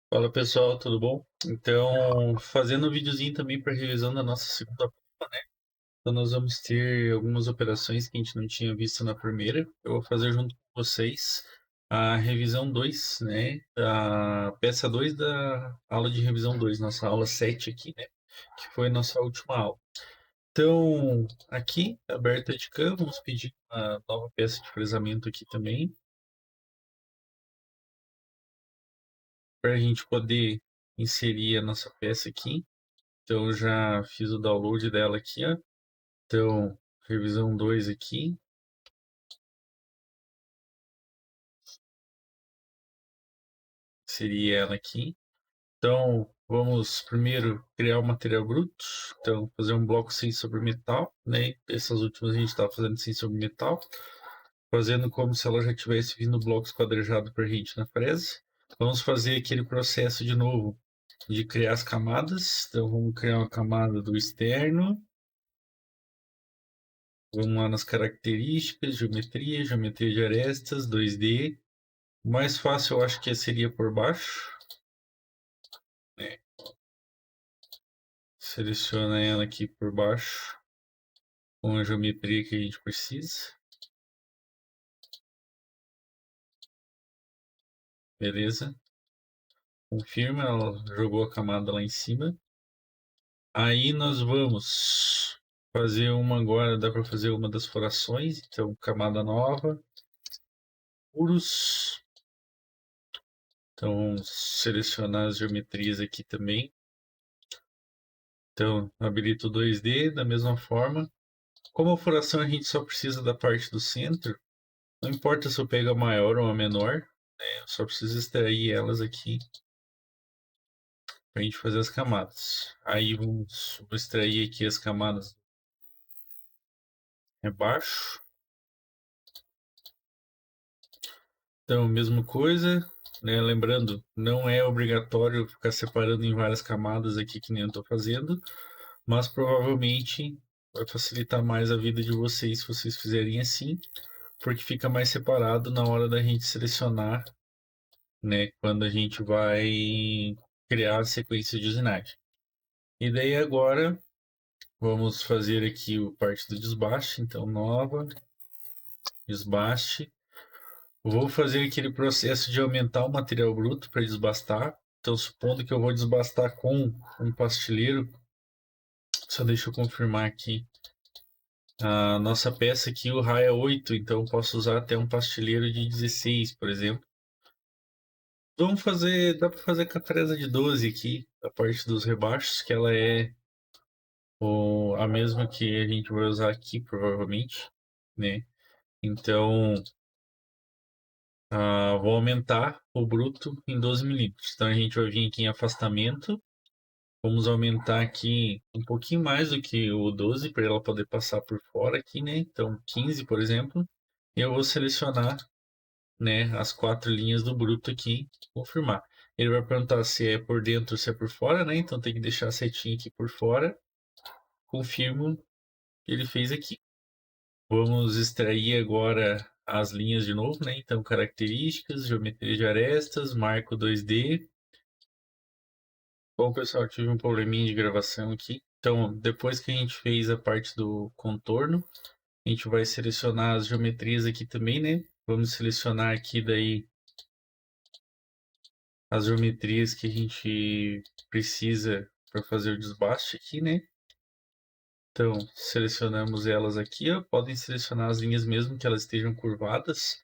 Fala pessoal, tudo bom? Então, fazendo um videozinho também para revisão da nossa segunda prova, né? Então, nós vamos ter algumas operações que a gente não tinha visto na primeira. Eu vou fazer junto com vocês a revisão 2, né? A peça 2 da aula de revisão 2, nossa aula 7 aqui, né? Que foi nossa última aula. Então, aqui, aberta de cam, vamos pedir uma nova peça de fresamento aqui também, para a gente poder inserir a nossa peça aqui. Então, eu já fiz o download dela aqui, ó. Então, revisão 2 aqui. Seria ela aqui. Então, vamos primeiro criar o material bruto. Então, fazer um bloco sem sobre metal, né? Essas últimas a gente estava fazendo sem sobre metal. Fazendo como se ela já tivesse vindo blocos quadrejados para a gente na fresa. Vamos fazer aquele processo de novo de criar as camadas. Então, vamos criar uma camada do externo. Vamos lá nas características, geometria, geometria de arestas, 2D. O mais fácil eu acho que seria por baixo. Né? Seleciona ela aqui por baixo com a geometria que a gente precisa. Beleza. Confirma, ela jogou a camada lá em cima. Aí nós vamos fazer uma agora, dá para fazer uma das furações. Então, camada nova. Furos. Então, vamos selecionar as geometrias aqui também. Então, habilito o 2D da mesma forma. Como a furação a gente só precisa da parte do centro, não importa se eu pego a maior ou a menor, né? Eu só preciso extrair elas aqui para a gente fazer as camadas. Aí vou extrair aqui as camadas rebaixo. Então, mesma coisa, né? Lembrando, não é obrigatório ficar separando em várias camadas aqui que nem eu estou fazendo, mas provavelmente vai facilitar mais a vida de vocês se vocês fizerem assim, porque fica mais separado na hora da gente selecionar, né? Quando a gente vai criar a sequência de usinagem. E daí agora vamos fazer aqui o parte do desbaste, então nova, desbaste. Vou fazer aquele processo de aumentar o material bruto para desbastar. Então, supondo que eu vou desbastar com um pastilheiro, só deixa eu confirmar aqui. A nossa peça aqui, o raio é 8, então eu posso usar até um pastilheiro de 16, por exemplo. Vamos fazer, dá para fazer com a fresa de 12 aqui, a parte dos rebaixos, que ela é a mesma que a gente vai usar aqui, provavelmente, né? Então, vou aumentar o bruto em 12 milímetros. Então, a gente vai vir aqui em afastamento. Vamos aumentar aqui um pouquinho mais do que o 12 para ela poder passar por fora aqui, né? Então, 15, por exemplo. E eu vou selecionar, né, as 4 linhas do bruto aqui, confirmar. Ele vai perguntar se é por dentro ou se é por fora, né? Então, tem que deixar a setinha aqui por fora. Confirmo que ele fez aqui. Vamos extrair agora as linhas de novo, né? Então, características, geometria de arestas, marco 2D. Bom, pessoal, tive um probleminha de gravação aqui. Então, depois que a gente fez a parte do contorno, a gente vai selecionar as geometrias aqui também, né? Vamos selecionar aqui daí as geometrias que a gente precisa para fazer o desbaste aqui, né? Então, selecionamos elas aqui, ó. Podem selecionar as linhas mesmo que elas estejam curvadas.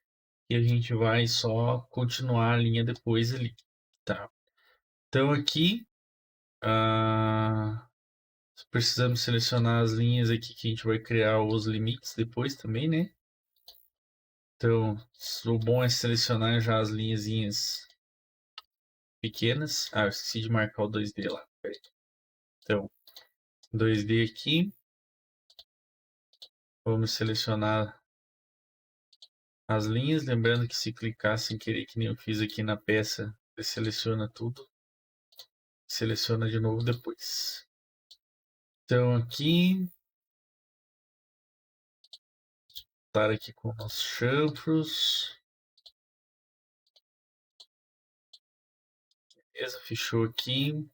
E a gente vai só continuar a linha depois ali, tá? Então aqui, precisamos selecionar as linhas aqui que a gente vai criar os limites depois também, né? Então, o bom é selecionar já as linhazinhas pequenas. Eu esqueci de marcar o 2D lá. Então, 2D aqui. Vamos selecionar as linhas, lembrando que se clicar sem querer, que nem eu fiz aqui na peça, ele seleciona tudo. Seleciona de novo depois. Então aqui voltar aqui com nossos chanfros. Beleza, fechou aqui.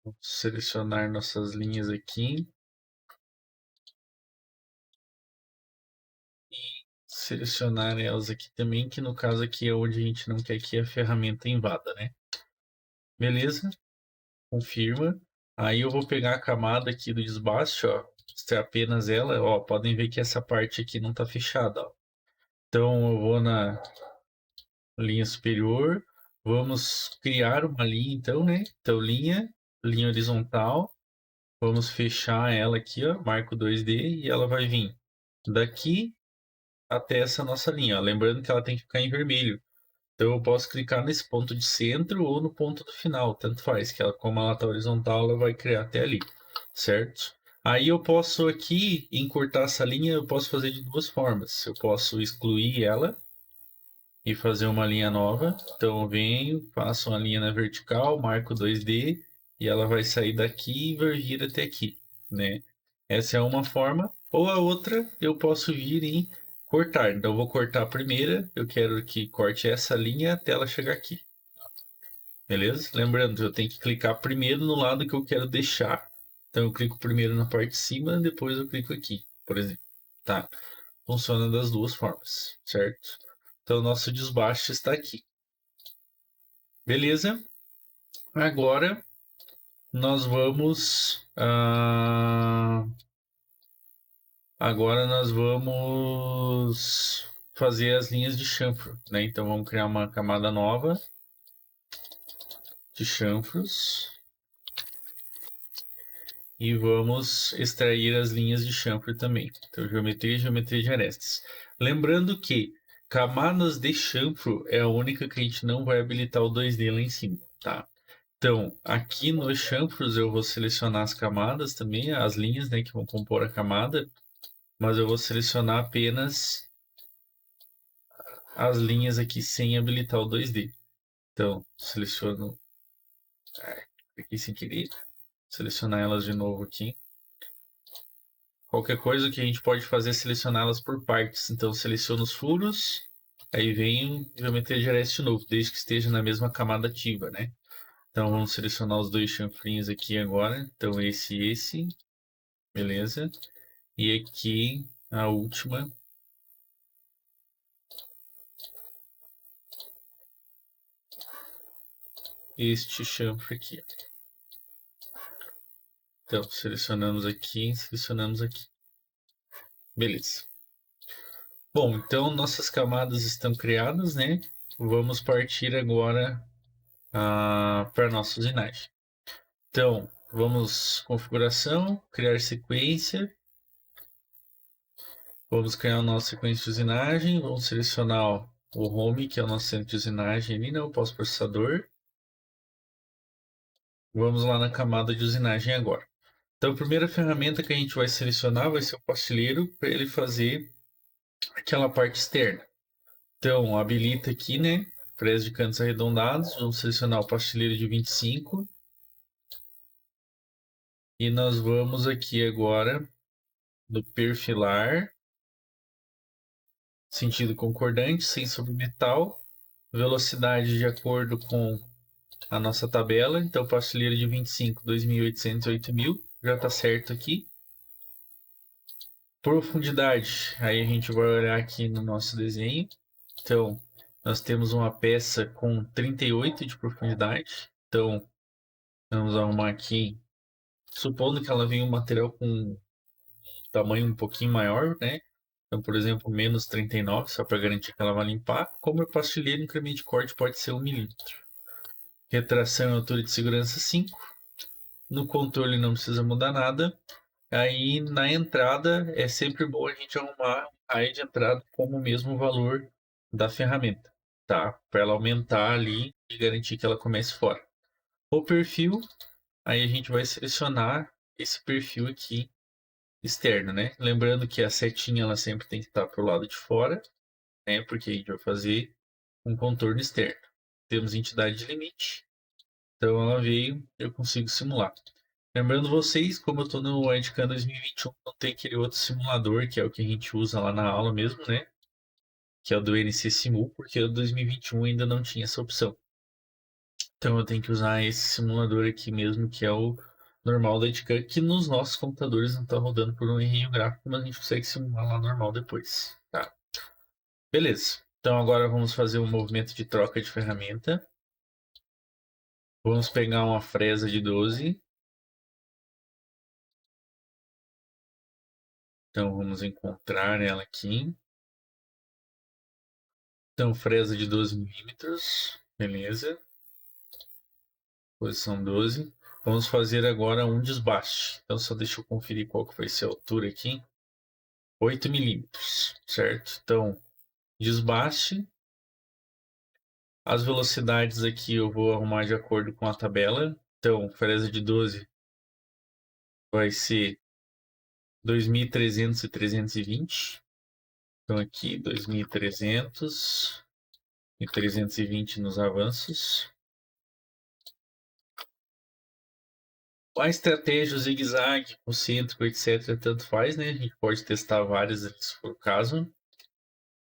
Vamos selecionar nossas linhas aqui. E selecionar elas aqui também, que no caso aqui é onde a gente não quer que a ferramenta invada, né? Beleza, confirma. Aí eu vou pegar a camada aqui do desbaste, ó, se é apenas ela, ó, podem ver que essa parte aqui não tá fechada, ó. Então eu vou na linha superior, vamos criar uma linha então, né? Então linha horizontal, vamos fechar ela aqui, ó, marco 2D e ela vai vir daqui até essa nossa linha, ó. Lembrando que ela tem que ficar em vermelho. Então eu posso clicar nesse ponto de centro ou no ponto do final, tanto faz, que ela, como ela está horizontal, ela vai criar até ali, certo? Aí eu posso aqui encurtar essa linha, eu posso fazer de duas formas. Eu posso excluir ela e fazer uma linha nova. Então eu venho, faço uma linha na vertical, marco 2D e ela vai sair daqui e vai vir até aqui, né? Essa é uma forma. Ou a outra, eu posso vir em cortar. Então eu vou cortar a primeira, eu quero que corte essa linha até ela chegar aqui. Beleza? Lembrando, eu tenho que clicar primeiro no lado que eu quero deixar. Então eu clico primeiro na parte de cima, depois eu clico aqui, por exemplo. Tá? Funciona das duas formas, certo? Então o nosso desbaste está aqui. Beleza? Agora nós vamos. Agora nós vamos fazer as linhas de chanfro, né? Então vamos criar uma camada nova de chanfros e vamos extrair as linhas de chanfro também. Então geometria e geometria de arestas. Lembrando que camadas de chanfro é a única que a gente não vai habilitar o 2D lá em cima, tá? Então, aqui nos chanfros eu vou selecionar as camadas também, as linhas, né, que vão compor a camada, mas eu vou selecionar apenas as linhas aqui sem habilitar o 2D. Então, seleciono aqui sem querer, selecionar elas de novo aqui. Qualquer coisa que a gente pode fazer é selecioná-las por partes. Então, seleciono os furos, aí vem geometria de aresta de novo, desde que esteja na mesma camada ativa, né? Então, vamos selecionar os dois chanfrinhos aqui agora. Então, esse e esse. Beleza. E aqui, a última. Este chanfro aqui. Então, selecionamos aqui, selecionamos aqui. Beleza. Bom, então nossas camadas estão criadas, né? Vamos partir agora para a nossa usinagem. Então, vamos configuração, criar sequência. Vamos criar a nossa sequência de usinagem. Vamos selecionar o home, que é o nosso centro de usinagem ali, né? O pós-processador. Vamos lá na camada de usinagem agora. Então, a primeira ferramenta que a gente vai selecionar vai ser o pastilheiro para ele fazer aquela parte externa. Então, habilita aqui, né? Press de cantos arredondados. Vamos selecionar o pastilheiro de 25. E nós vamos aqui agora no perfilar, sentido concordante, sem sobremetal, velocidade de acordo com a nossa tabela. Então, pastilheiro de 25, 2.800, 8.000, já está certo aqui. Profundidade, aí a gente vai olhar aqui no nosso desenho. Então, nós temos uma peça com 38 de profundidade. Então, vamos arrumar aqui, supondo que ela venha um material com tamanho um pouquinho maior, né? Então, por exemplo, menos 39, só para garantir que ela vai limpar. Como é pastilheiro, o incremento de corte pode ser 1 milímetro. Retração e altura de segurança 5. No controle não precisa mudar nada. Aí na entrada é sempre bom a gente arrumar a área de entrada como o mesmo valor da ferramenta, tá? Para ela aumentar ali e garantir que ela comece fora. O perfil, aí a gente vai selecionar esse perfil aqui externo, né? Lembrando que a setinha ela sempre tem que estar para o lado de fora, né? Porque a gente vai fazer um contorno externo. Temos entidade de limite, então ela veio, eu consigo simular. Lembrando vocês, como eu estou no Edcan 2021, não tem aquele outro simulador, que é o que a gente usa lá na aula mesmo, né? Que é o do NC Simul, porque o 2021 ainda não tinha essa opção. Então eu tenho que usar esse simulador aqui mesmo, que é o normal da Edcan, que nos nossos computadores não está rodando por um errinho gráfico, mas a gente consegue simular lá normal depois, tá? Beleza. Então agora vamos fazer um movimento de troca de ferramenta. Vamos pegar uma fresa de 12. Então vamos encontrar ela aqui. Então fresa de 12 milímetros. Beleza. Posição 12. Vamos fazer agora um desbaste. Então só deixa eu conferir qual que vai ser a altura aqui. 8 milímetros, certo? Então, desbaste. As velocidades aqui eu vou arrumar de acordo com a tabela. Então, fresa de 12 vai ser 2.300 e 320. Então aqui 2.300 e 320 nos avanços. A estratégia, o zigue-zague, concêntrico, etc., tanto faz, né? A gente pode testar várias ali, se for o caso.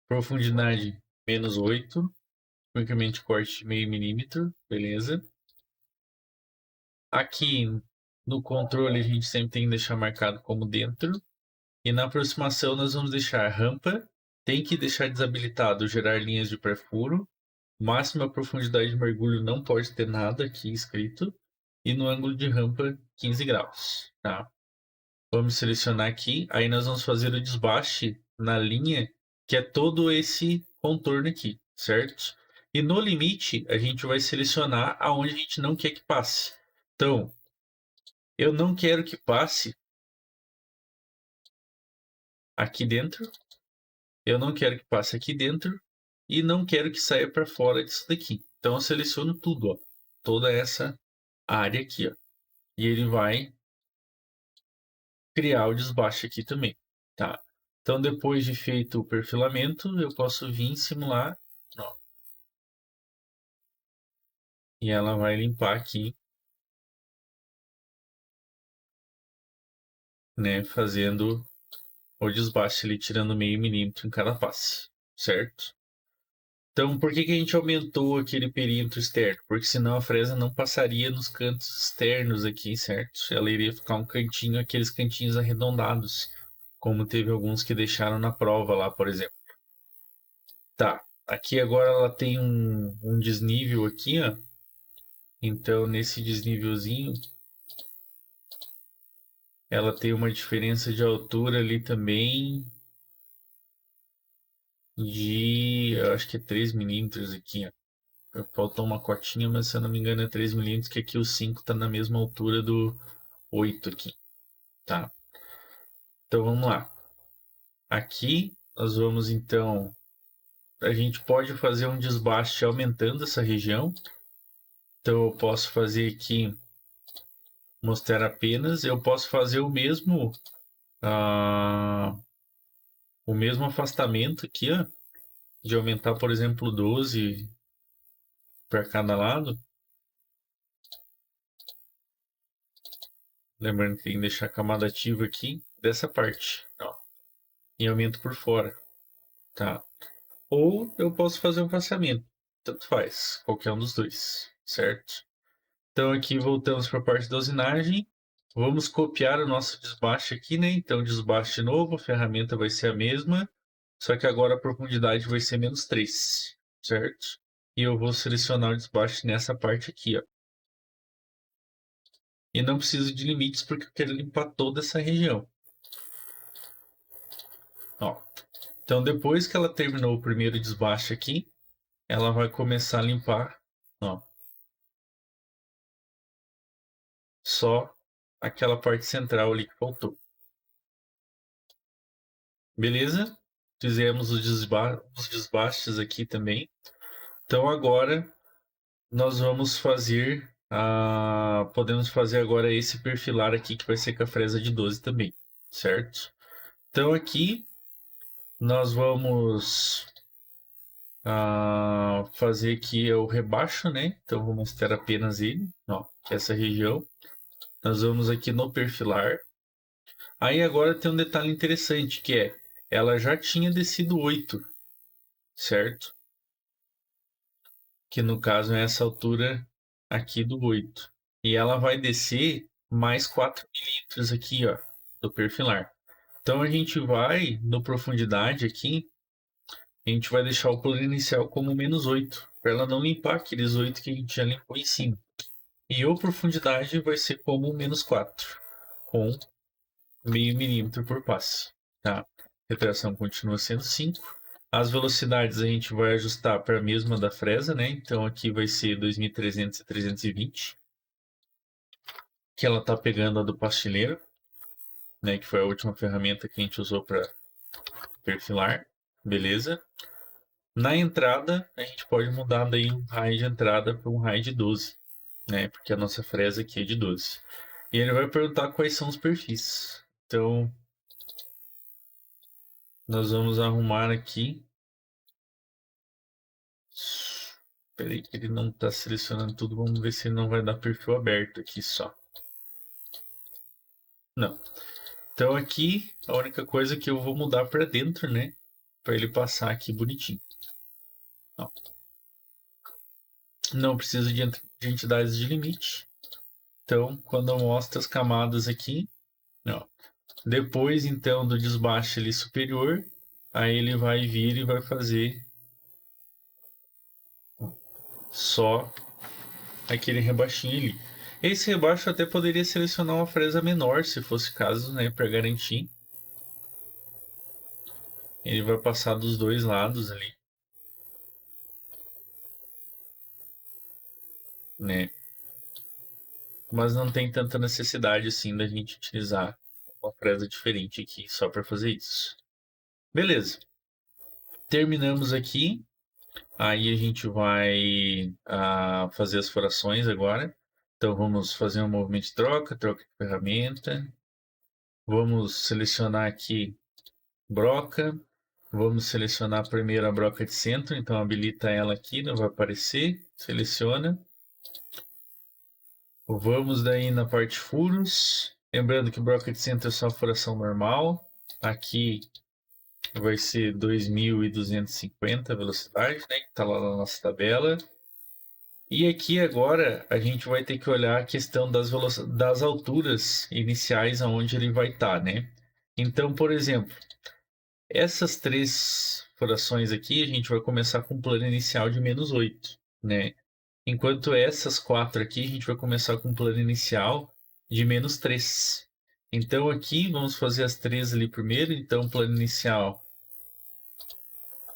Profundidade, menos 8. Unicamente corte de meio milímetro, beleza. Aqui no controle a gente sempre tem que deixar marcado como dentro. E na aproximação nós vamos deixar rampa. Tem que deixar desabilitado gerar linhas de perfuro. Máxima profundidade de mergulho não pode ter nada aqui escrito. E no ângulo de rampa, 15 graus, tá? Vamos selecionar aqui, aí nós vamos fazer o desbaste na linha, que é todo esse contorno aqui, certo? E no limite, a gente vai selecionar aonde a gente não quer que passe. Então, eu não quero que passe aqui dentro, eu não quero que passe aqui dentro, e não quero que saia para fora disso daqui. Então, eu seleciono tudo, ó, toda essa área aqui, ó. E ele vai criar o desbaste aqui também, tá? Então, depois de feito o perfilamento, eu posso vir simular, ó, e ela vai limpar aqui, né, fazendo o desbaste ali, tirando meio milímetro em cada passe, certo? Então, por que que a gente aumentou aquele perímetro externo? Porque senão a fresa não passaria nos cantos externos aqui, certo? Ela iria ficar um cantinho, aqueles cantinhos arredondados, como teve alguns que deixaram na prova lá, por exemplo. Tá, aqui agora ela tem um desnível aqui, ó. Então, nesse desnívelzinho, ela tem uma diferença de altura ali também de, eu acho que é 3 milímetros aqui, ó. Faltou uma cotinha, mas se eu não me engano é 3 milímetros, que aqui o 5 está na mesma altura do 8 aqui, tá? Então, vamos lá. Aqui, nós vamos então, a gente pode fazer um desbaste aumentando essa região. Então, eu posso fazer aqui, mostrar apenas, eu posso fazer o mesmo afastamento aqui, ó, de aumentar, por exemplo, 12 para cada lado. Lembrando que tem que deixar a camada ativa aqui dessa parte, ó, e aumento por fora, tá? Ou eu posso fazer um passeamento, tanto faz, qualquer um dos dois, certo? Então aqui voltamos para a parte da usinagem. Vamos copiar o nosso desbaste aqui, né? Então desbaste novo, a ferramenta vai ser a mesma, só que agora a profundidade vai ser menos 3, certo? E eu vou selecionar o desbaste nessa parte aqui, ó. E não preciso de limites porque eu quero limpar toda essa região. Ó. Então depois que ela terminou o primeiro desbaste aqui, ela vai começar a limpar, ó, só aquela parte central ali que faltou. Beleza? Fizemos os desbastes aqui também. Então agora nós vamos fazer podemos fazer agora esse perfilar aqui que vai ser com a fresa de 12 também, certo? Então aqui nós vamos fazer aqui o rebaixo, né? Então vou mostrar apenas ele, ó, que é essa região. Nós vamos aqui no perfilar. Aí agora tem um detalhe interessante, que é, ela já tinha descido 8, certo? Que no caso é essa altura aqui do 8. E ela vai descer mais 4 milímetros aqui, ó, do perfilar. Então a gente vai, no profundidade aqui, a gente vai deixar o plano inicial como -8, para ela não limpar aqueles 8 que a gente já limpou em cima. E a profundidade vai ser como -4, com meio milímetro por passe, tá? A retração continua sendo 5. As velocidades a gente vai ajustar para a mesma da fresa, né? Então aqui vai ser 2.300 e 320, que ela tá pegando a do pastilheiro, né? Que foi a última ferramenta que a gente usou para perfilar, beleza? Na entrada a gente pode mudar daí um raio de entrada para um raio de 12, né? Porque a nossa fresa aqui é de 12. E ele vai perguntar quais são os perfis. Então nós vamos arrumar aqui. Espera aí que ele não está selecionando tudo. Vamos ver se ele não vai dar perfil aberto aqui só. Não. Então aqui a única coisa que eu vou mudar para dentro, né? Para ele passar aqui bonitinho. Não, não precisa de entidades de limite. Então quando eu mostro as camadas aqui, ó, depois então do desbaste ali superior, aí ele vai vir e vai fazer só aquele rebaixinho ali. Esse rebaixo até poderia selecionar uma fresa menor, se fosse caso, né, para garantir. Ele vai passar dos dois lados ali, né? Mas não tem tanta necessidade assim da gente utilizar uma fresa diferente aqui só para fazer isso. Beleza. Terminamos aqui. Aí a gente vai fazer as furações agora. Então vamos fazer um movimento de troca, troca de ferramenta. Vamos selecionar aqui broca. Vamos selecionar primeiro a broca de centro, então habilita ela aqui, não vai aparecer. Seleciona. Vamos daí na parte furos. Lembrando que broca de centro é só furação normal. Aqui vai ser 2.250 a velocidade, né? Que está lá na nossa tabela. E aqui agora a gente vai ter que olhar a questão das alturas iniciais aonde ele vai estar, né? Então, por exemplo, essas 3 furações aqui a gente vai começar com um plano inicial de -8, né? Enquanto essas 4 aqui a gente vai começar com um plano inicial de -3. Então aqui vamos fazer as 3 ali primeiro. Então plano inicial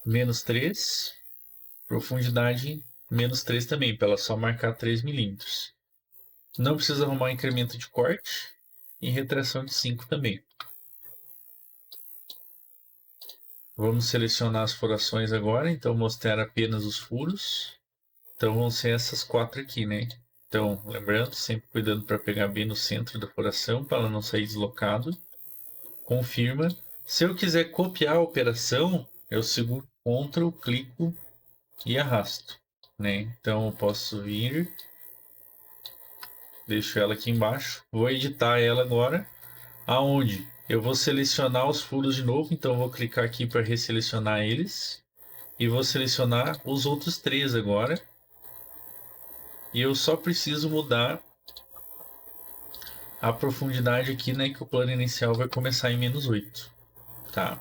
-3, profundidade -3 também, para ela só marcar 3 milímetros. Não precisa arrumar incremento de corte e retração de 5 também. Vamos selecionar as furações agora, então mostrar apenas os furos. Então vão ser essas 4 aqui, né? Então, lembrando, sempre cuidando para pegar bem no centro da furação, para ela não sair deslocado. Confirma. Se eu quiser copiar a operação, eu seguro Ctrl, clico e arrasto, né? Então eu posso vir, deixo ela aqui embaixo, vou editar ela agora, aonde eu vou selecionar os furos de novo, então eu vou clicar aqui para resselecionar eles e vou selecionar os outros 3 agora. E eu só preciso mudar a profundidade aqui, né, que o plano inicial vai começar em -8, tá?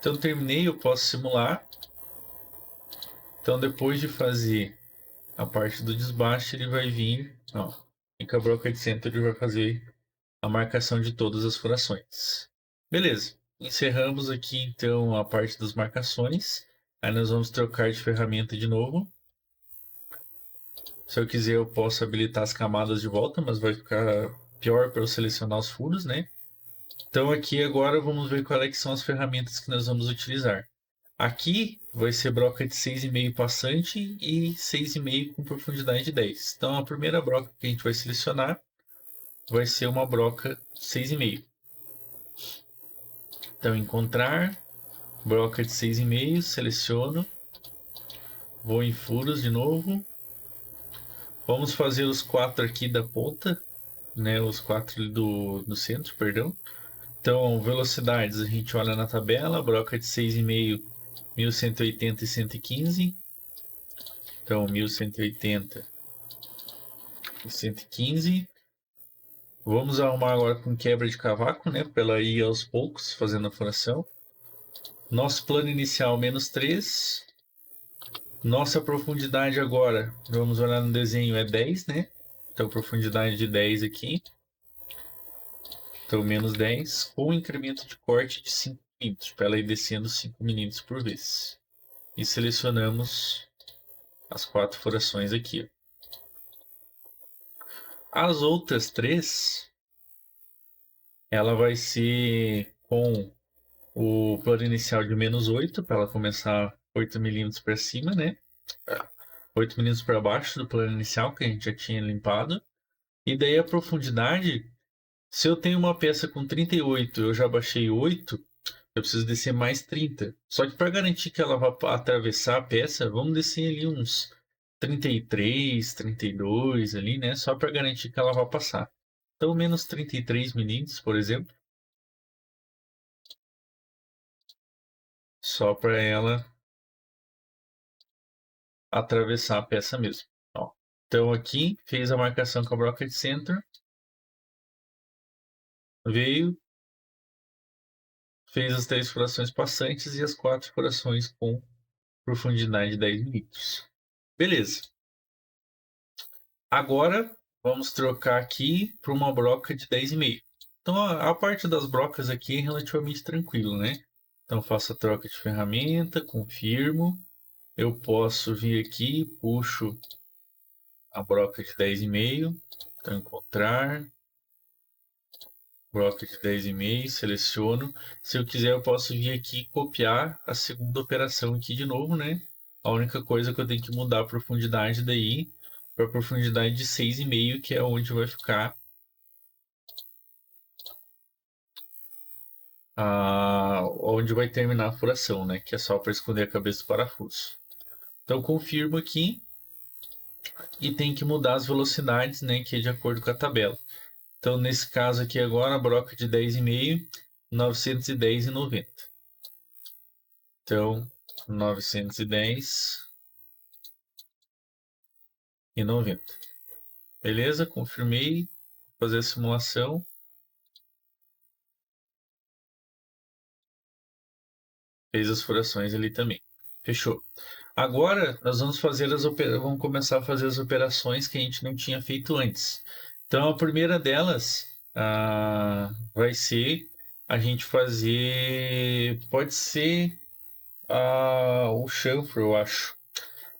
Então terminei, eu posso simular. Então depois de fazer a parte do desbaste, ele vai vir, ó, em com a broca de centro ele vai fazer a marcação de todas as furações. Beleza, encerramos aqui então a parte das marcações. Aí nós vamos trocar de ferramenta de novo. Se eu quiser eu posso habilitar as camadas de volta, mas vai ficar pior para eu selecionar os furos, né? Então aqui agora vamos ver quais é que são as ferramentas que nós vamos utilizar. Aqui vai ser broca de 6,5 passante e 6,5 com profundidade de 10. Então a primeira broca que a gente vai selecionar vai ser uma broca 6,5. Então encontrar, broca de 6,5, seleciono, vou em furos de novo. Vamos fazer os 4 aqui da ponta, né? Os 4 ali do centro, perdão. Então, velocidades, a gente olha na tabela, broca de 6,5, 1180 e 115. Então, 1180 e 115. Vamos arrumar agora com quebra de cavaco, né? Para ela ir aos poucos, fazendo a furação. Nosso plano inicial, menos 3. Nossa profundidade agora, vamos olhar no desenho, é 10, né? Então, profundidade de 10 aqui. Então, menos 10, com incremento de corte de 5 milímetros, para ela ir descendo 5 milímetros por vez. E selecionamos as 4 furações aqui. As outras 3, ela vai ser com o plano inicial de menos 8, para ela começar 8 milímetros para cima, né? 8 milímetros para baixo do plano inicial, que a gente já tinha limpado. E daí a profundidade, se eu tenho uma peça com 38, eu já baixei 8, eu preciso descer mais 30. Só que para garantir que ela vá atravessar a peça, vamos descer ali uns 33, 32 ali, né? Só para garantir que ela vá passar. Então, menos 33 milímetros, por exemplo. Só para ela atravessar a peça mesmo. Ó. Então, aqui, fez a marcação com a broca de center. Veio, fez as 3 furações passantes e as 4 furações com profundidade de 10 milímetros. Beleza. Agora vamos trocar aqui para uma broca de 10,5. Então a parte das brocas aqui é relativamente tranquilo, né? Então faço a troca de ferramenta, confirmo. Eu posso vir aqui, puxo a broca de 10,5. Então encontrar, broca de 10,5, seleciono. Se eu quiser eu posso vir aqui e copiar a segunda operação aqui de novo, né? A única coisa que eu tenho que mudar a profundidade daí para a profundidade de 6,5, que é onde vai ficar onde vai terminar a furação, né? Que é só para esconder a cabeça do parafuso. Então confirmo aqui e tem que mudar as velocidades, né? Que é de acordo com a tabela. Então nesse caso aqui agora a broca de 10,5, 910,90. Então 910,90. Beleza? Confirmei. Vou fazer a simulação. Fez as furações ali também. Fechou. Agora nós vamos fazer vamos começar a fazer as operações que a gente não tinha feito antes. Então a primeira delas vai ser a gente fazer, pode ser o chanfro, eu acho.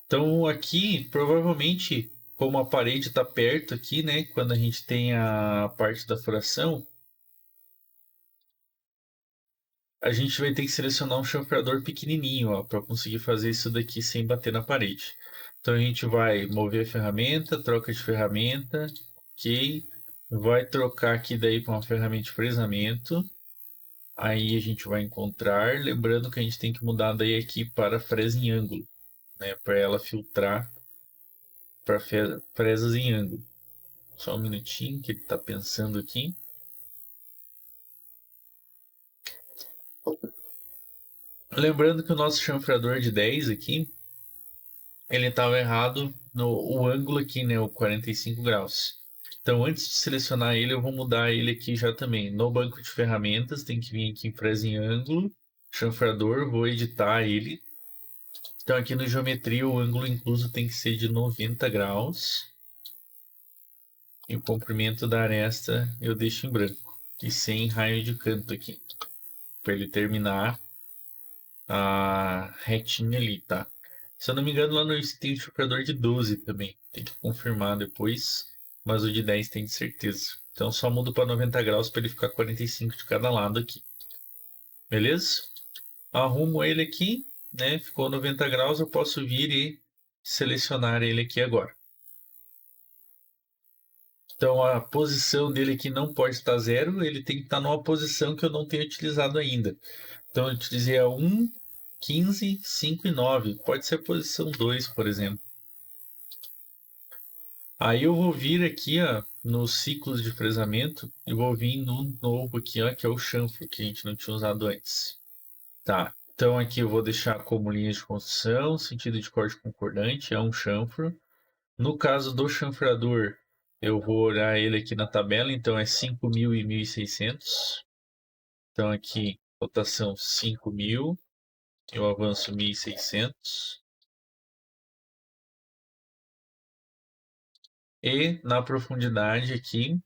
Então aqui provavelmente, como a parede está perto aqui, né? Quando a gente tem a parte da furação, a gente vai ter que selecionar um chanfrador pequenininho, para conseguir fazer isso daqui sem bater na parede. Então a gente vai mover a ferramenta, troca de ferramenta, ok. Vai trocar aqui daí para uma ferramenta de fresamento. Aí a gente vai encontrar, lembrando que a gente tem que mudar daí aqui para fresa em ângulo, né, para ela filtrar para fresas em ângulo. Só um minutinho que ele está pensando aqui. Lembrando que o nosso chanfrador de 10 aqui, ele estava errado no o ângulo aqui, né, o 45 graus. Então, antes de selecionar ele, eu vou mudar ele aqui já também. No banco de ferramentas, tem que vir aqui em fresa em ângulo, chanfrador, vou editar ele. Então, aqui no geometria, o ângulo incluso tem que ser de 90 graus. E o comprimento da aresta eu deixo em branco. E sem raio de canto aqui. Para ele terminar a retinha ali, tá? Se eu não me engano, lá no tem um chanfrador de 12 também. Tem que confirmar depois. Mas o de 10 tem de certeza. Então só mudo para 90 graus para ele ficar 45 de cada lado aqui. Beleza? Arrumo ele aqui, né? Ficou 90 graus, eu posso vir e selecionar ele aqui agora. Então a posição dele aqui não pode estar 0, ele tem que estar numa posição que eu não tenho utilizado ainda. Então eu utilizei a 1, 15, 5 e 9. Pode ser a posição 2, por exemplo. Aí eu vou vir aqui, ó, nos ciclos de fresamento e vou vir no novo aqui, ó, que é o chanfro, que a gente não tinha usado antes. Tá, então aqui eu vou deixar como linha de construção, sentido de corte concordante, é um chanfro. No caso do chanfrador, eu vou olhar ele aqui na tabela, então é 5.000 e 1.600. Então aqui, rotação 5.000, eu avanço 1.600. E na profundidade aqui,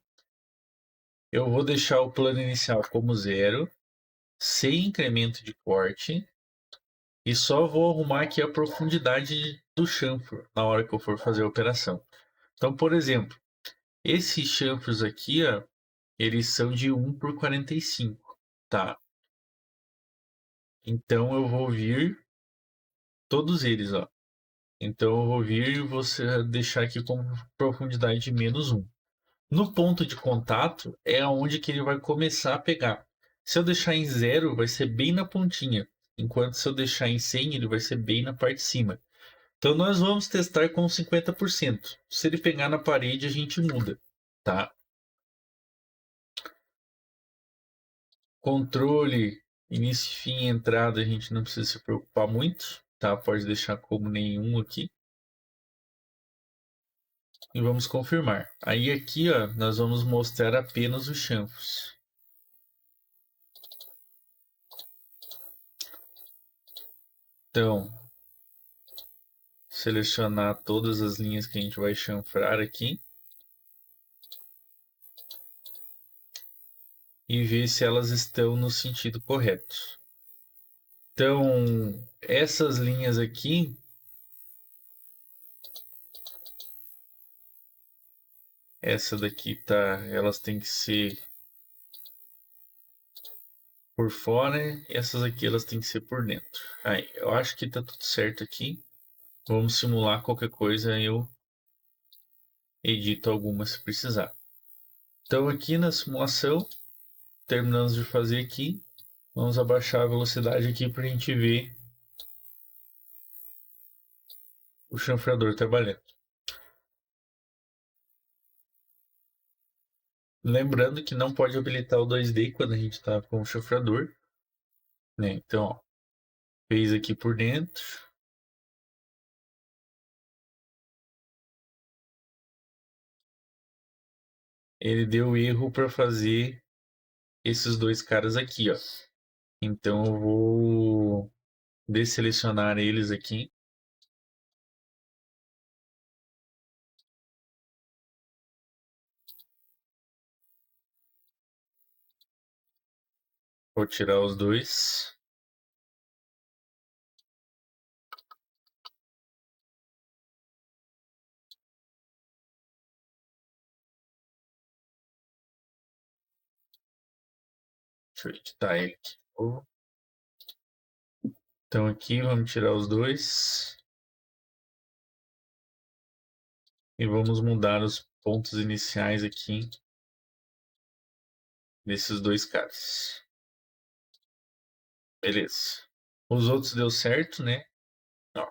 eu vou deixar o plano inicial como 0, sem incremento de corte, e só vou arrumar aqui a profundidade do chanfro na hora que eu for fazer a operação. Então, por exemplo, esses chanfros aqui, ó, eles são de 1/45, tá? Então eu vou vir todos eles, ó. Então eu vou vir e você deixar aqui com profundidade de -1. No ponto de contato é onde que ele vai começar a pegar. Se eu deixar em 0, vai ser bem na pontinha, enquanto se eu deixar em 100, ele vai ser bem na parte de cima. Então nós vamos testar com 50%. Se ele pegar na parede, a gente muda, tá? Controle, início, fim, entrada, a gente não precisa se preocupar muito, tá? Pode deixar como nenhum aqui. E vamos confirmar. Aí aqui, ó, nós vamos mostrar apenas os chanfros. Então, selecionar todas as linhas que a gente vai chanfrar aqui. E ver se elas estão no sentido correto. Então, essas linhas aqui, essa daqui tá, elas têm que ser por fora e essas aqui elas têm que ser por dentro. Aí, eu acho que tá tudo certo aqui. Vamos simular qualquer coisa, eu edito alguma se precisar. Então aqui na simulação, terminamos de fazer aqui, vamos abaixar a velocidade aqui para a gente ver o chanfrador trabalhando. Lembrando que não pode habilitar o 2D quando a gente está com o chanfrador, né? Então, ó, fez aqui por dentro. Ele deu erro para fazer esses dois caras aqui, ó. Então eu vou desselecionar eles aqui. Vou tirar os dois. Deixa eu editar ele aqui. Então aqui vamos tirar os dois. E vamos mudar os pontos iniciais aqui desses dois caras. Beleza. Os outros deu certo, né? Ó.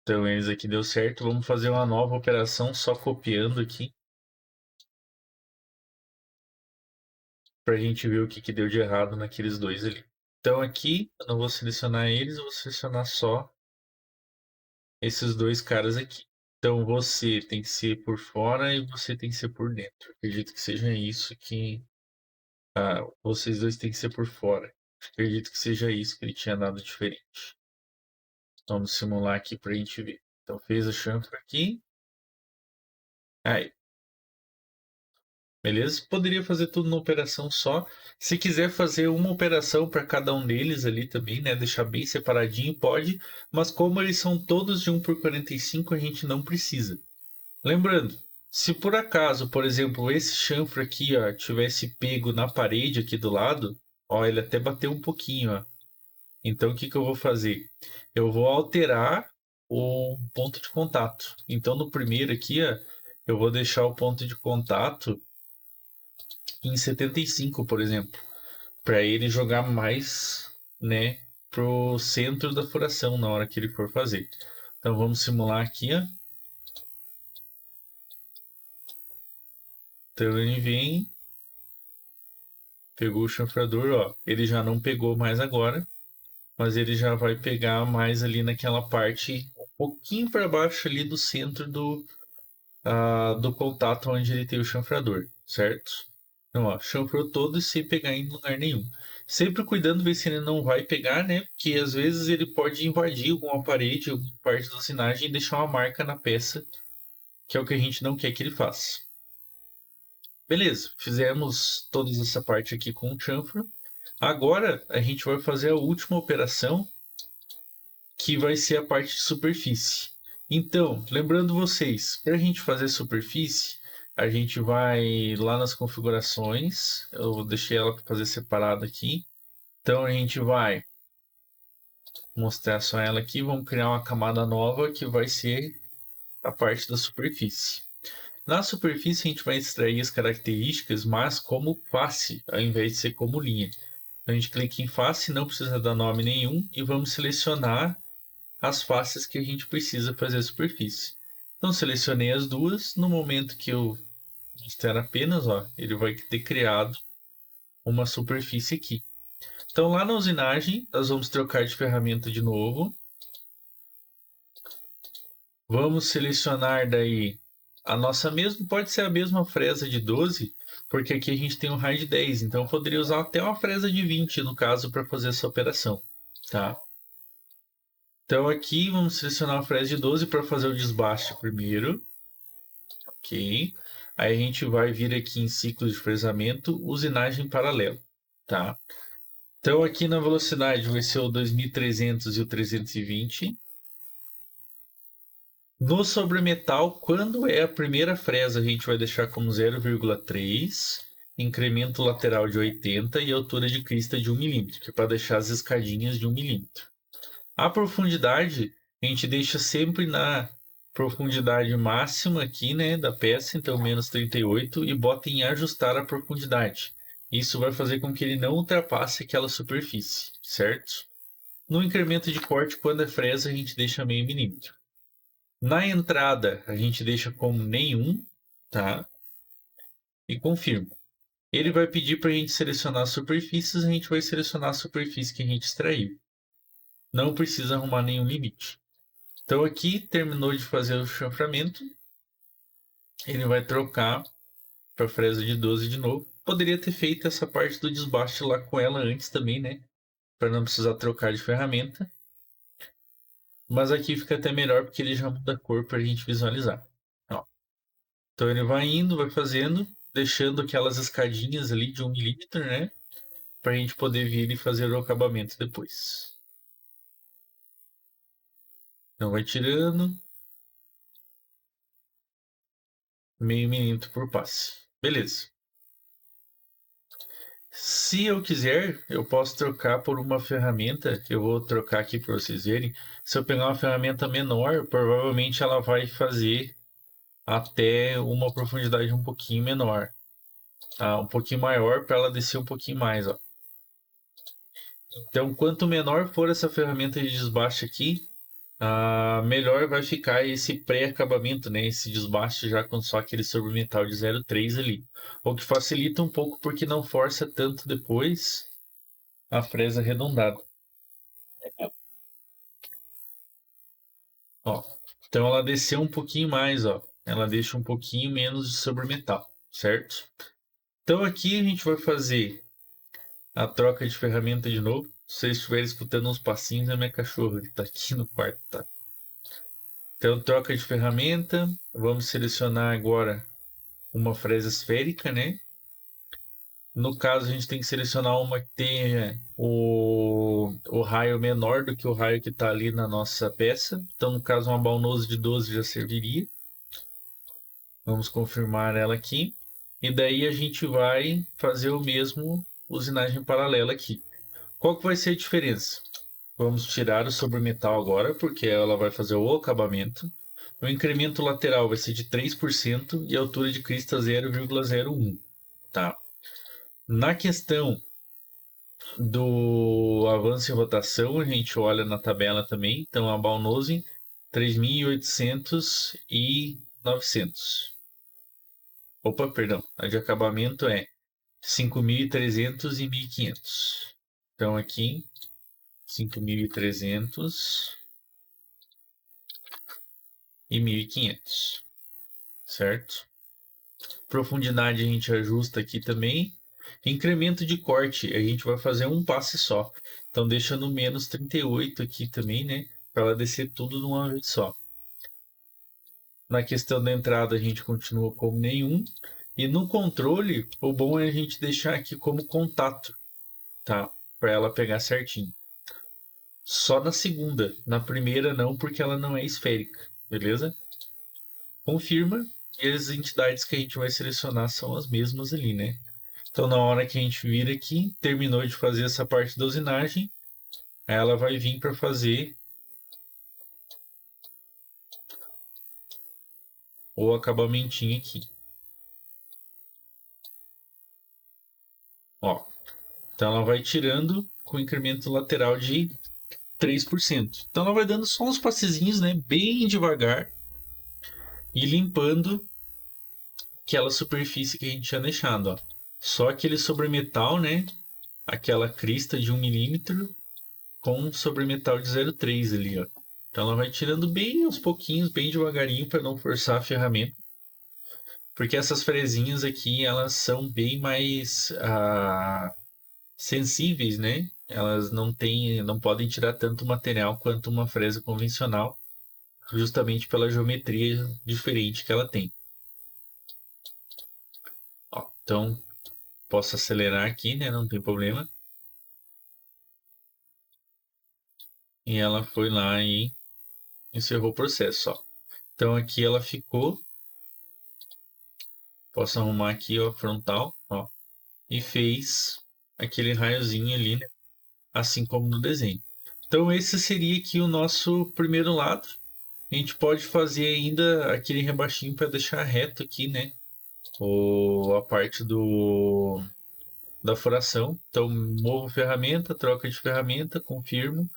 Então eles aqui deu certo. Vamos fazer uma nova operação só copiando aqui. Para a gente ver o que deu de errado naqueles dois ali. Então aqui eu não vou selecionar eles, eu vou selecionar só esses dois caras aqui. Então você tem que ser por fora e você tem que ser por dentro. Acredito que seja isso que... Ah, vocês dois têm que ser por fora. Acredito que seja isso que ele tinha dado diferente. Vamos simular aqui para a gente ver. Então fez a chanfra aqui. Aí. Beleza? Poderia fazer tudo numa operação só. Se quiser fazer uma operação para cada um deles ali também, né? Deixar bem separadinho, pode. Mas como eles são todos de 1/45, a gente não precisa. Lembrando, se por acaso, por exemplo, esse chanfro aqui, ó, tivesse pego na parede aqui do lado, ó, ele até bateu um pouquinho, ó. Então o que que eu vou fazer? Eu vou alterar o ponto de contato. Então no primeiro aqui, ó, eu vou deixar o ponto de contato em 75, por exemplo, para ele jogar mais, né, pro centro da furação na hora que ele for fazer. Então vamos simular aqui, ó. Então ele vem, pegou o chanfrador, ó. Ele já não pegou mais agora, mas ele já vai pegar mais ali naquela parte, um pouquinho para baixo ali do centro do contato onde ele tem o chanfrador, certo? Então, ó, chanfrou todo e sem pegar em lugar nenhum. Sempre cuidando ver se ele não vai pegar, né? Porque às vezes ele pode invadir alguma parede, alguma parte da usinagem e deixar uma marca na peça, que é o que a gente não quer que ele faça. Beleza, fizemos toda essa parte aqui com o chanfro. Agora a gente vai fazer a última operação, que vai ser a parte de superfície. Então, lembrando vocês, para a gente fazer superfície, a gente vai lá nas configurações. Eu deixei ela para fazer separado aqui. Então a gente vai mostrar só ela aqui. Vamos criar uma camada nova que vai ser a parte da superfície. Na superfície a gente vai extrair as características, mas como face, ao invés de ser como linha. Então, a gente clica em face, não precisa dar nome nenhum e vamos selecionar as faces que a gente precisa fazer a superfície. Então selecionei as duas. No momento que eu mostrar apenas, ó, ele vai ter criado uma superfície aqui. Então lá na usinagem, nós vamos trocar de ferramenta de novo. Vamos selecionar daí a nossa mesma, pode ser a mesma fresa de 12, porque aqui a gente tem um raio de 10, então eu poderia usar até uma fresa de 20 no caso para fazer essa operação, tá? Então aqui vamos selecionar a fresa de 12 para fazer o desbaste primeiro. Ok. Aí a gente vai vir aqui em ciclo de fresamento, usinagem paralelo, tá? Então aqui na velocidade vai ser o 2300 e o 320. No sobremetal, quando é a primeira fresa, a gente vai deixar como 0,3, incremento lateral de 80 e altura de crista de 1 milímetro, que é para deixar as escadinhas de 1 milímetro. A profundidade a gente deixa sempre na profundidade máxima aqui, né, da peça, então menos 38, e bota em ajustar a profundidade. Isso vai fazer com que ele não ultrapasse aquela superfície, certo? No incremento de corte, quando é fresa, a gente deixa meio milímetro. Na entrada, a gente deixa como nenhum, tá? E confirma. Ele vai pedir para a gente selecionar as superfícies, a gente vai selecionar a superfície que a gente extraiu. Não precisa arrumar nenhum limite. Então aqui terminou de fazer o chanframento. Ele vai trocar para fresa de 12 de novo. Poderia ter feito essa parte do desbaste lá com ela antes também, né? Para não precisar trocar de ferramenta. Mas aqui fica até melhor porque ele já muda a cor para a gente visualizar. Ó. Então ele vai indo, vai fazendo, deixando aquelas escadinhas ali de 1 milímetro, né? Para a gente poder vir e fazer o acabamento depois. Então vai tirando. Meio milímetro por passe. Beleza. Se eu quiser, eu posso trocar por uma ferramenta. Eu vou trocar aqui para vocês verem. Se eu pegar uma ferramenta menor, provavelmente ela vai fazer até uma profundidade um pouquinho menor, tá? Um pouquinho maior para ela descer um pouquinho mais, ó. Então, quanto menor for essa ferramenta de desbaste aqui, melhor vai ficar esse pré-acabamento, né? Esse desbaste já com só aquele sobremetal de 0,3 ali. O que facilita um pouco porque não força tanto depois a fresa arredondada. Ó, então ela desceu um pouquinho mais, ó. Ela deixa um pouquinho menos de sobremetal, certo? Então aqui a gente vai fazer a troca de ferramenta de novo. Se vocês estiverem escutando uns passinhos, é minha cachorra que tá aqui no quarto, tá? Então troca de ferramenta. Vamos selecionar agora uma fresa esférica, né? No caso, a gente tem que selecionar uma que tenha o raio menor do que o raio que está ali na nossa peça. Então, no caso, uma Balnose de 12 já serviria. Vamos confirmar ela aqui. E daí a gente vai fazer o mesmo usinagem paralela aqui. Qual que vai ser a diferença? Vamos tirar o sobremetal agora, porque ela vai fazer o acabamento. O incremento lateral vai ser de 3% e a altura de crista 0,01, tá? Na questão do avanço e rotação, a gente olha na tabela também. Então, a Balnose 3.800 e 900. Opa, perdão. A de acabamento é 5.300 e 1.500. Então aqui, 5.300 e 1.500, certo? Profundidade a gente ajusta aqui também. Incremento de corte, a gente vai fazer um passe só. Então deixa no menos 38 aqui também, né? Para ela descer tudo de uma vez só. Na questão da entrada a gente continua como nenhum. E no controle, o bom é a gente deixar aqui como contato, tá? Para ela pegar certinho. Só na segunda, na primeira não, porque ela não é esférica, beleza? Confirma e as entidades que a gente vai selecionar são as mesmas ali, né? Então na hora que a gente vir aqui, terminou de fazer essa parte da usinagem, ela vai vir para fazer o acabamentinho aqui. Ó, então ela vai tirando com incremento lateral de 3%. Então ela vai dando só uns passezinhos, né, bem devagar e limpando aquela superfície que a gente tinha deixado, ó. Só aquele sobremetal, né, aquela crista de 1 milímetro com sobremetal de 0,3 ali, ó. Então ela vai tirando bem aos pouquinhos, bem devagarinho para não forçar a ferramenta. Porque essas fresinhas aqui, elas são bem mais sensíveis, né? Elas não podem tirar tanto material quanto uma fresa convencional, justamente pela geometria diferente que ela tem. Ó, então, posso acelerar aqui, né? Não tem problema. E ela foi lá e encerrou o processo, ó. Então aqui ela ficou. Posso arrumar aqui, ó, frontal, ó. E fez aquele raiozinho ali, né? Assim como no desenho. Então esse seria aqui o nosso primeiro lado. A gente pode fazer ainda aquele rebaixinho para deixar reto aqui, né? A parte da furação. Então movo ferramenta, troca de ferramenta, confirmo.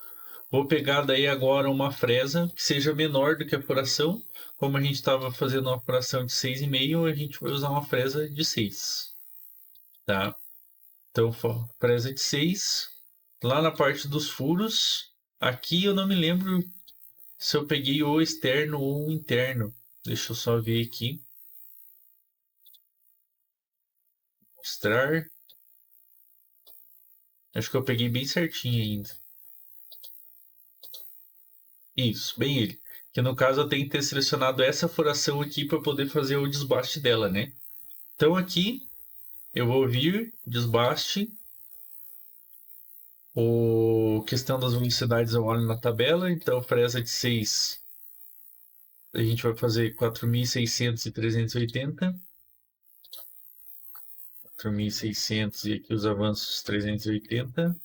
Vou pegar daí agora uma fresa que seja menor do que a furação. Como a gente estava fazendo uma furação de 6,5, a gente vai usar uma fresa de 6, tá? Então, fresa de 6. Lá na parte dos furos, aqui eu não me lembro se eu peguei o externo ou o interno. Deixa eu só ver aqui. Mostrar. Acho que eu peguei bem certinho ainda. Isso, bem ele. Que no caso eu tenho que ter selecionado essa furação aqui para poder fazer o desbaste dela, né? Então aqui eu vou vir, desbaste. Questão das velocidades eu olho na tabela. Então fresa de 6 a gente vai fazer 4.600 e 380. 4.600 e aqui os avanços 380.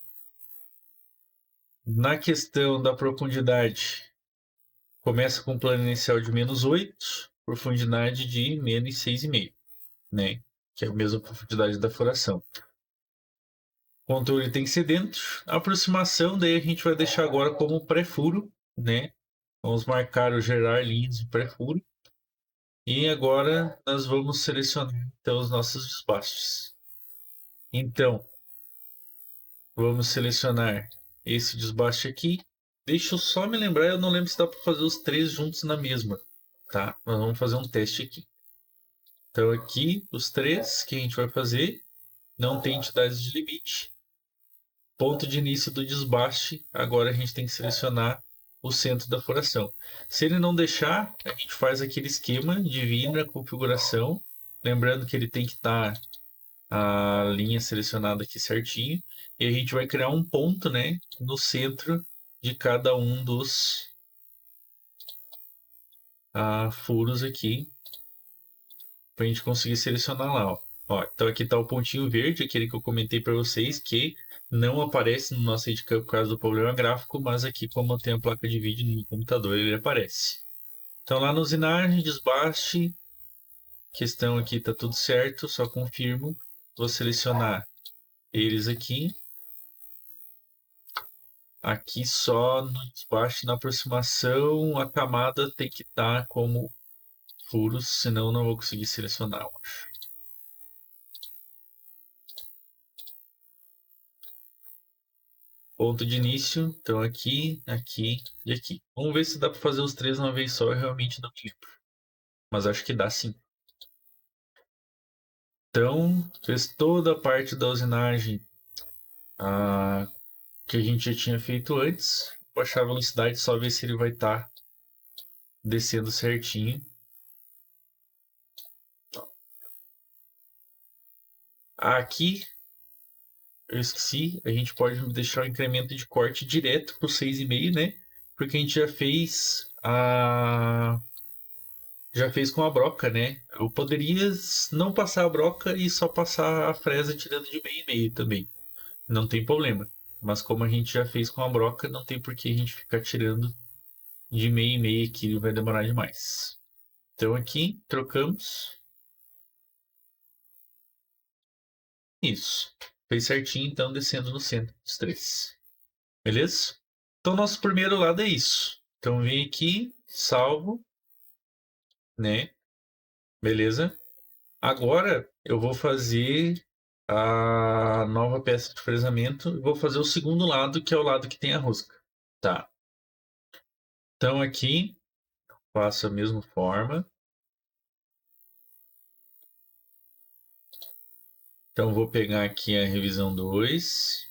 Na questão da profundidade, começa com plano inicial de -8, profundidade de -6,5, né? Que é a mesma profundidade da furação. O controle tem que ser dentro. A aproximação, daí a gente vai deixar agora como pré-furo, né? Vamos marcar o gerar linhas de pré-furo. E agora nós vamos selecionar então os nossos despastes. Então, vamos selecionar esse desbaste aqui. Deixa eu só me lembrar, eu não lembro se dá para fazer os três juntos na mesma, tá? Nós vamos fazer um teste aqui. Então aqui, os três que a gente vai fazer, não tem entidades de limite. Ponto de início do desbaste, agora a gente tem que selecionar o centro da furação. Se ele não deixar, a gente faz aquele esquema, divide a configuração, lembrando que ele tem que estar a linha selecionada aqui certinho, e a gente vai criar um ponto, né, no centro de cada um dos furos aqui, para a gente conseguir selecionar lá, ó. Ó, então aqui está o pontinho verde, aquele que eu comentei para vocês, que não aparece no nosso handicap por causa do problema gráfico, mas aqui como eu tenho a placa de vídeo no computador, ele aparece. Então lá no usinagem, desbaste, questão aqui está tudo certo, só confirmo. Vou selecionar eles aqui. Aqui só no desbaste, na aproximação, a camada tem que estar como furos, senão não vou conseguir selecionar, eu acho. Ponto de início, então aqui, aqui e aqui. Vamos ver se dá para fazer os três de uma vez só. Eu realmente não lembro. Mas acho que dá sim. Então, fez toda a parte da usinagem que a gente já tinha feito antes. Vou baixar a velocidade, só ver se ele vai estar descendo certinho. Aqui, eu esqueci, a gente pode deixar o incremento de corte direto para o 6,5, né? Porque a gente já fez com a broca, né? Eu poderia não passar a broca e só passar a fresa tirando de meio e meio também. Não tem problema. Mas como a gente já fez com a broca, não tem por que a gente ficar tirando de meio e meio aqui, vai demorar demais. Então aqui, trocamos. Isso. Fez certinho, então, descendo no centro dos três. Beleza? Então, nosso primeiro lado é isso. Então, vem aqui, salvo, né? Beleza? Agora, eu vou fazer a nova peça de fresamento e vou fazer o segundo lado, que é o lado que tem a rosca. Tá. Então, aqui, faço a mesma forma. Então, vou pegar aqui a revisão 2,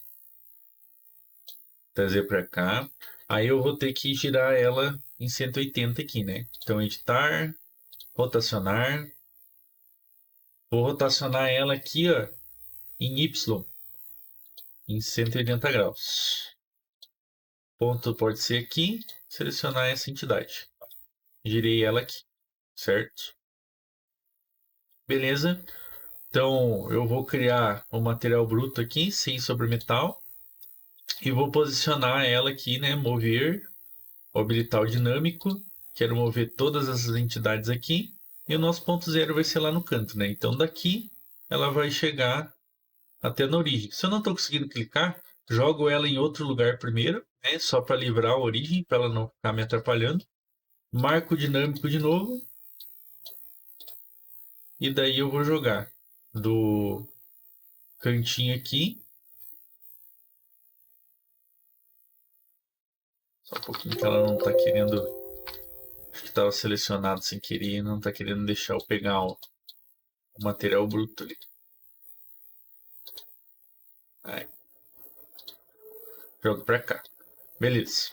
trazer para cá. Aí eu vou ter que girar ela em 180 aqui, né? Então, editar, rotacionar. Vou rotacionar ela aqui, ó, em Y, em 180 graus. Ponto pode ser aqui, selecionar essa entidade. Girei ela aqui, certo? Beleza. Então, eu vou criar um material bruto aqui, sem sobremetal. E vou posicionar ela aqui, né? Mover, habilitar o dinâmico. Quero mover todas essas entidades aqui. E o nosso ponto zero vai ser lá no canto, né? Então, daqui, ela vai chegar até na origem. Se eu não estou conseguindo clicar, jogo ela em outro lugar primeiro, né? Só para livrar a origem, para ela não ficar me atrapalhando. Marco o dinâmico de novo. E daí eu vou jogar do cantinho aqui. Só um pouquinho que ela não está querendo. Acho que estava selecionado sem querer e não está querendo deixar eu pegar o material bruto ali. Aí. Jogo para cá. Beleza.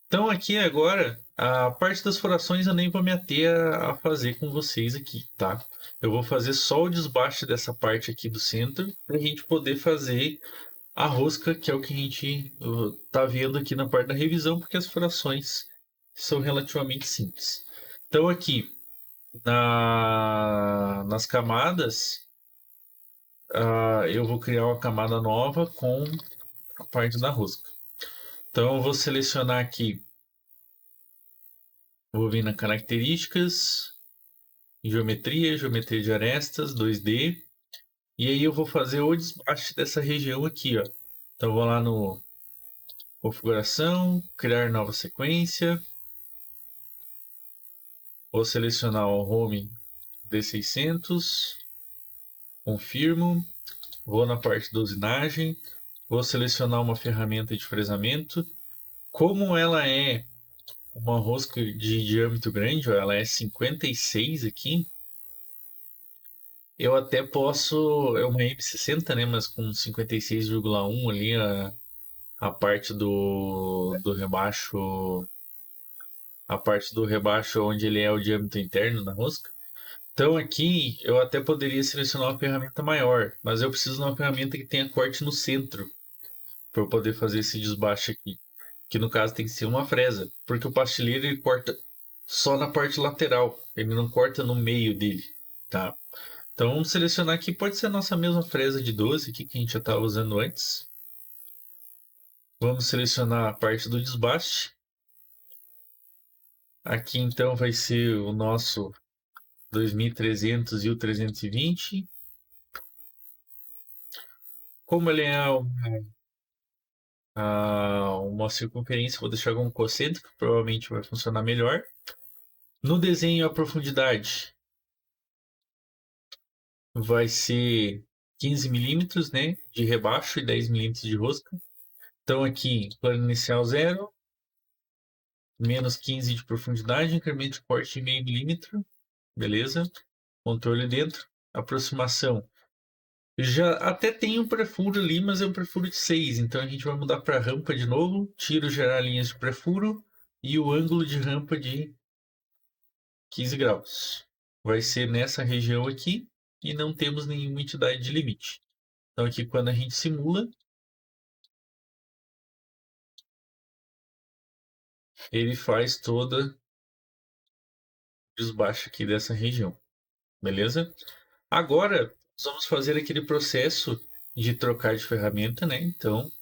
Então aqui agora, a parte das furações eu nem vou me ater a fazer com vocês aqui, tá? Eu vou fazer só o desbaste dessa parte aqui do centro, para a gente poder fazer a rosca, que é o que a gente tá vendo aqui na parte da revisão, porque as furações são relativamente simples. Então aqui, nas camadas, eu vou criar uma camada nova com a parte da rosca. Então eu vou selecionar aqui. Vou vir na características, geometria, geometria de arestas, 2D. E aí eu vou fazer o desbaste dessa região aqui, ó. Então vou lá no configuração, criar nova sequência. Vou selecionar o Home D600. Confirmo. Vou na parte da usinagem. Vou selecionar uma ferramenta de fresamento. Como ela é uma rosca de diâmetro grande, ó, ela é 56 aqui. Eu até posso. É uma M60, né? Mas com 56,1 ali, a parte do rebaixo. A parte do rebaixo onde ele é o diâmetro interno da rosca. Então aqui eu até poderia selecionar uma ferramenta maior, mas eu preciso de uma ferramenta que tenha corte no centro para eu poder fazer esse desbaste aqui. Que no caso tem que ser uma fresa, porque o pastilheiro ele corta só na parte lateral, ele não corta no meio dele, tá? Então vamos selecionar aqui, pode ser a nossa mesma fresa de 12 aqui que a gente já estava usando antes. Vamos selecionar a parte do desbaste. Aqui então vai ser o nosso 2300 e o 320. Como ele é uma circunferência, vou deixar como concêntrico, provavelmente vai funcionar melhor. No desenho a profundidade vai ser 15 milímetros, né, de rebaixo e 10 milímetros de rosca. Então aqui, plano inicial 0, menos 15 de profundidade, incremento de corte de meio milímetro, beleza? Controle dentro, aproximação. Já até tem um pré-furo ali, mas é um pré-furo de 6, então a gente vai mudar para rampa de novo, tiro gerar linhas de pré-furo e o ângulo de rampa de 15 graus. Vai ser nessa região aqui e não temos nenhuma entidade de limite. Então aqui quando a gente simula, ele faz toda o desbaixo aqui dessa região, beleza? Agora, vamos fazer aquele processo de trocar de ferramenta, né? Então,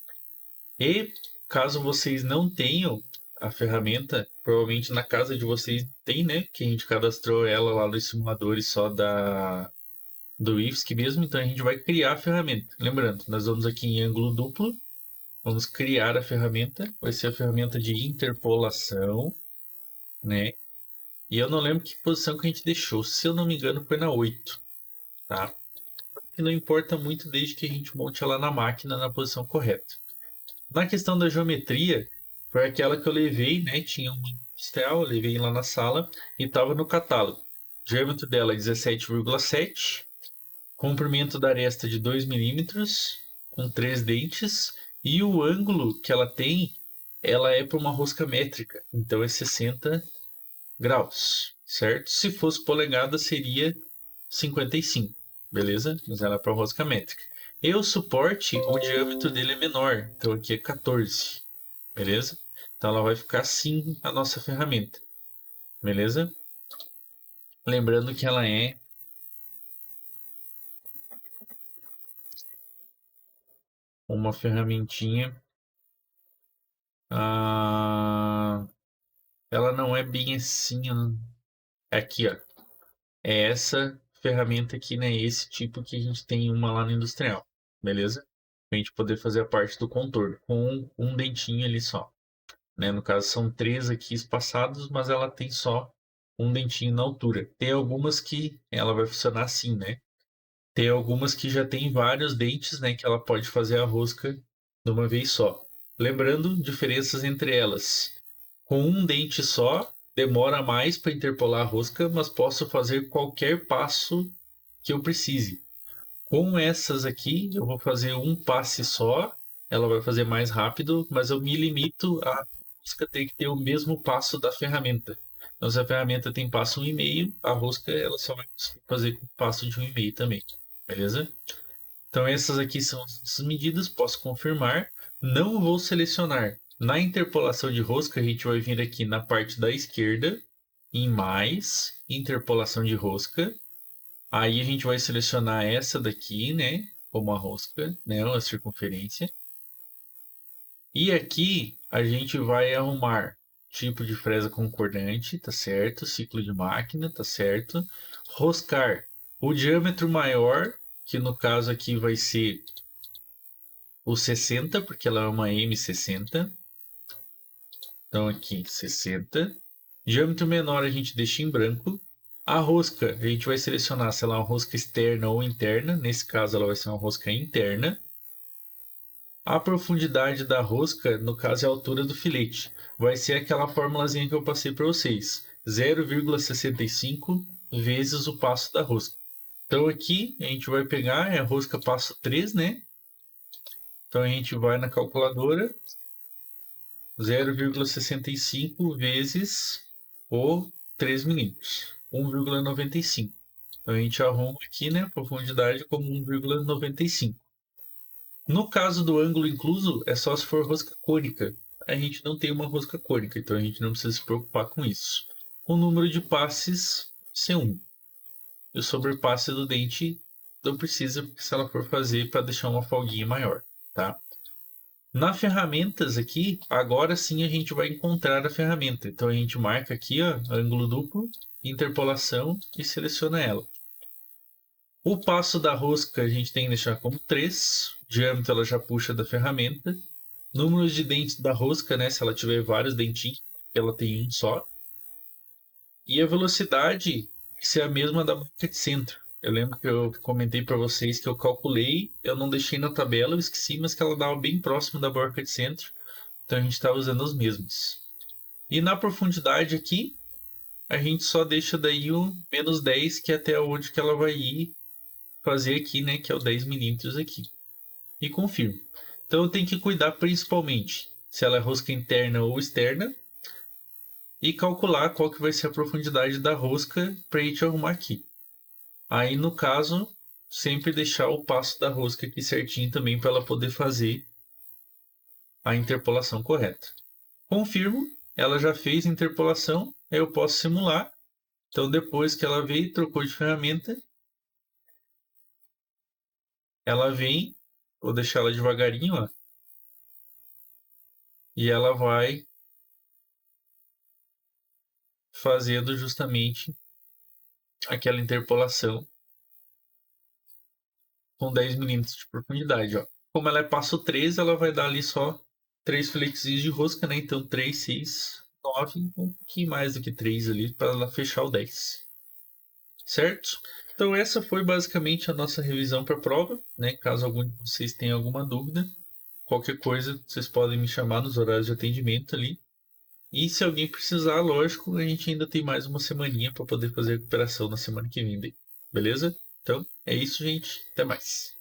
e caso vocês não tenham a ferramenta, provavelmente na casa de vocês tem, né? Que a gente cadastrou ela lá nos simuladores só do IFSC mesmo, então a gente vai criar a ferramenta. Lembrando, nós vamos aqui em ângulo duplo, vamos criar a ferramenta, vai ser a ferramenta de interpolação, né? E eu não lembro que posição que a gente deixou, se eu não me engano foi na 8, tá? Que não importa muito desde que a gente monte ela na máquina na posição correta. Na questão da geometria, foi aquela que eu levei, né? Tinha um industrial, eu levei lá na sala e estava no catálogo. O diâmetro dela é 17,7, comprimento da aresta de 2 milímetros, com 3 dentes, e o ângulo que ela tem, ela é para uma rosca métrica, então é 60 graus, certo? Se fosse polegada, seria 55, beleza? Mas ela é para rosca métrica. E o suporte, o diâmetro dele é menor, então aqui é 14, beleza? Então ela vai ficar assim a nossa ferramenta, beleza? Lembrando que ela é uma ferramentinha. Ela não é bem assim. Aqui, ó. É essa ferramenta aqui, né? Esse tipo que a gente tem uma lá no industrial, beleza? Pra gente poder fazer a parte do contorno com um dentinho ali só, né? No caso são 3 aqui espaçados, mas ela tem só um dentinho na altura. Tem algumas que ela vai funcionar assim, né? Tem algumas que já tem vários dentes, né? Que ela pode fazer a rosca de uma vez só. Lembrando diferenças entre elas. Com um dente só, demora mais para interpolar a rosca, mas posso fazer qualquer passo que eu precise. Com essas aqui, eu vou fazer um passe só, ela vai fazer mais rápido, mas eu me limito a rosca ter que ter o mesmo passo da ferramenta. Então, se a ferramenta tem passo 1,5, a rosca ela só vai conseguir fazer com passo de 1,5 também, beleza? Então, essas aqui são as medidas, posso confirmar. Não vou selecionar. Na interpolação de rosca, a gente vai vir aqui na parte da esquerda, em mais, interpolação de rosca. Aí a gente vai selecionar essa daqui, né? Como a rosca, né? A circunferência. E aqui a gente vai arrumar tipo de fresa concordante, tá certo? Ciclo de máquina, tá certo? Roscar o diâmetro maior, que no caso aqui vai ser o 60, porque ela é uma M60. Então aqui 60. Diâmetro menor a gente deixa em branco. A rosca, a gente vai selecionar se ela é uma rosca externa ou interna. Nesse caso, ela vai ser uma rosca interna. A profundidade da rosca, no caso, é a altura do filete. Vai ser aquela formulazinha que eu passei para vocês. 0,65 vezes o passo da rosca. Então aqui a gente vai pegar a rosca passo 3, né? Então a gente vai na calculadora. 0,65 vezes o 3 milímetros. 1,95. Então a gente arruma aqui, né, a profundidade como 1,95. No caso do ângulo incluso, é só se for rosca cônica. A gente não tem uma rosca cônica, então a gente não precisa se preocupar com isso. O número de passes, C1. E o sobrepasse do dente não precisa, porque se ela for fazer para deixar uma folguinha maior, tá? Na ferramentas aqui, agora sim a gente vai encontrar a ferramenta. Então a gente marca aqui, ó, ângulo duplo, interpolação e seleciona ela. O passo da rosca a gente tem que deixar como 3, diâmetro ela já puxa da ferramenta. Número de dentes da rosca, né, se ela tiver vários dentinhos, ela tem um só. E a velocidade vai ser a mesma da marca de centro. Eu lembro que eu comentei para vocês que eu calculei, eu não deixei na tabela, eu esqueci, mas que ela dava bem próximo da borca de centro. Então a gente está usando os mesmos. E na profundidade aqui, a gente só deixa daí o -10, que é até onde que ela vai ir fazer aqui, né? Que é o 10 milímetros aqui. E confirmo. Então eu tenho que cuidar principalmente se ela é rosca interna ou externa e calcular qual que vai ser a profundidade da rosca para a gente arrumar aqui. Aí no caso, sempre deixar o passo da rosca aqui certinho também para ela poder fazer a interpolação correta. Confirmo, ela já fez a interpolação, aí eu posso simular. Então depois que ela veio, trocou de ferramenta, ela vem, vou deixar ela devagarinho, ó, e ela vai fazendo justamente aquela interpolação com 10 milímetros de profundidade, ó. Como ela é passo 3, ela vai dar ali só 3 filetes de rosca, né? Então 3, 6, 9, um pouquinho mais do que 3 ali para ela fechar o 10. Certo? Então essa foi basicamente a nossa revisão para a prova, né? Caso algum de vocês tenha alguma dúvida, qualquer coisa, vocês podem me chamar nos horários de atendimento ali. E se alguém precisar, lógico, a gente ainda tem mais uma semaninha para poder fazer a recuperação na semana que vem. Beleza? Então, é isso, gente. Até mais.